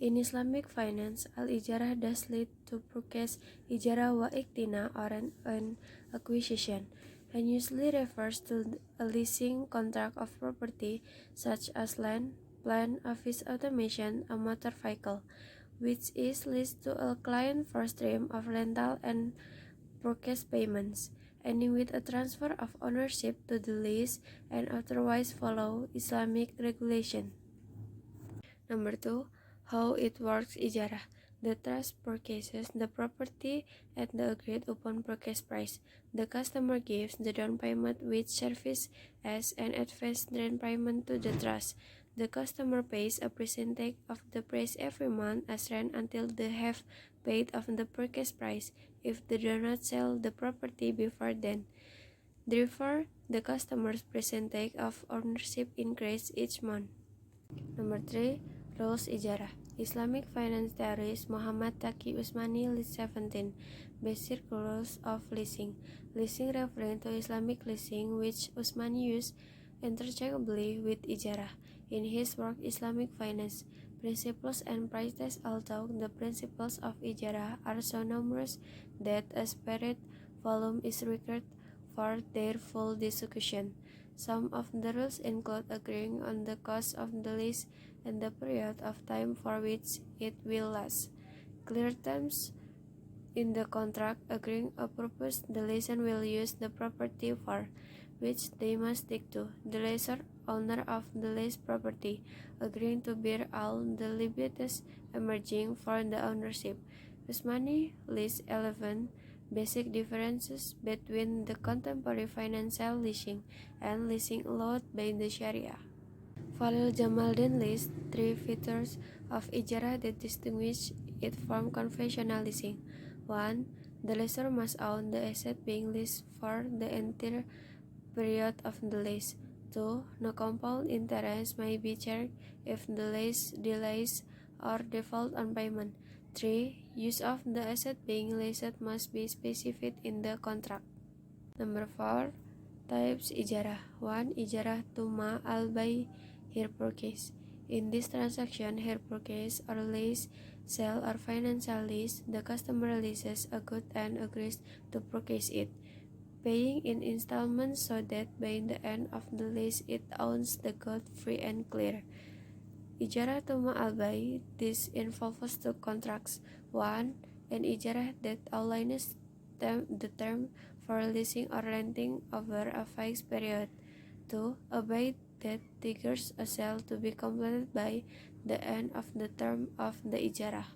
In Islamic finance, al-ijarah does lead to purchase, ijarah wa iktina, or an acquisition, and usually refers to a leasing contract of property such as land, plant, office automation, a motor vehicle, which is leased to a client for stream of rental and purchase payments, ending with a transfer of ownership to the lease and otherwise follow Islamic regulation. Number 2. How it works ijarah. The trust purchases the property at the agreed upon purchase price. The customer gives the down payment which serves as an advance down payment to the trust. The customer pays a percentage of the price every month as rent until they have paid off the purchase price if they do not sell the property before then. Therefore, the customer's percentage of ownership increases each month. Number 3. Rules Ijarah. Islamic finance theorist Muhammad Taqi Usmani list 17 basic rules of leasing. Leasing referring to Islamic leasing which Usmani used interchangeably with ijarah in his work Islamic Finance, Principles and Practice, although the principles of ijarah are so numerous that a separate volume is required for their full discussion. Some of the rules include agreeing on the cost of the lease and the period of time for which it will last. Clear terms in the contract, agreeing a purpose the lessor will use the property for, which they must stick to. The lessor, owner of the leased property, agreeing to bear all the liabilities emerging from the ownership. Usmani lists 11 basic differences between the contemporary financial leasing and leasing allowed by the Sharia. Falil Jamaldin lists 3 features of ijarah that distinguish it from conventional leasing. 1. The lessor must own the asset being leased for the entire period of the lease. 2. No compound interest may be charged if the lease delays or default on payment. 3. Use of the asset being leased must be specified in the contract. Number 4. Types ijarah. 1. Ijarah tuma al-bay, hire purchase. In this transaction, hire purchase or lease, sale or financial lease, the customer leases a good and agrees to purchase it, paying in installments so that by the end of the lease it owns the good free and clear. Ijarah tuma al-bay, this involves 2 contracts. 1. An ijarah that outlines the term for leasing or renting over a fixed period. 2. A bay that triggers a sale to be completed by the end of the term of the ijarah.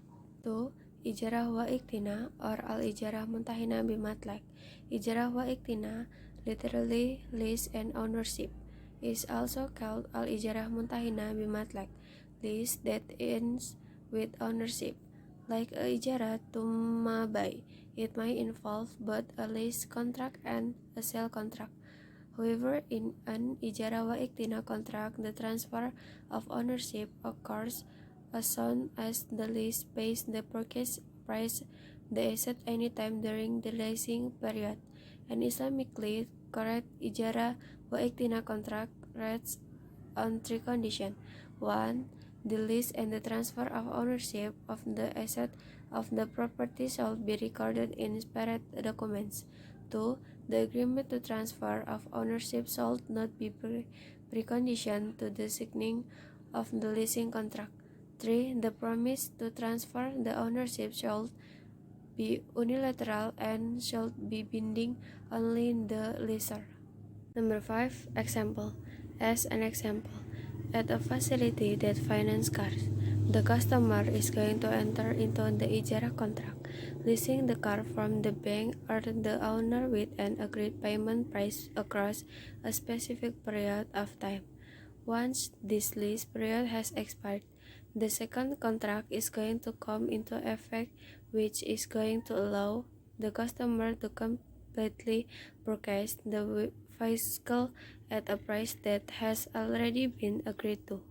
2. Ijarah wa iktina or al-ijarah muntahina bimatlak. Ijarah wa iktina, literally lease and ownership, is also called al-ijarah muntahina bimatlak, lease that ends with ownership. Like a ijarah tuma bay, it may involve both a lease contract and a sale contract. However, in an ijarah wa iktina contract, the transfer of ownership occurs as soon as the lease pays the purchase price the asset anytime during the leasing period. An Islamically correct ijarah wa iktina contract rests on 3 conditions. 1. The lease and the transfer of ownership of the asset of the property shall be recorded in separate documents. 2. The agreement to transfer of ownership shall not be precondition to the signing of the leasing contract. 3. The promise to transfer the ownership shall be unilateral and shall be binding only in the lessor. Number 5. Example. As an example, at a facility that finances cars, the customer is going to enter into the ijarah contract, leasing the car from the bank or the owner with an agreed payment price across a specific period of time. Once this lease period has expired, the second contract is going to come into effect, which is going to allow the customer to completely purchase the vehicle at a price that has already been agreed to.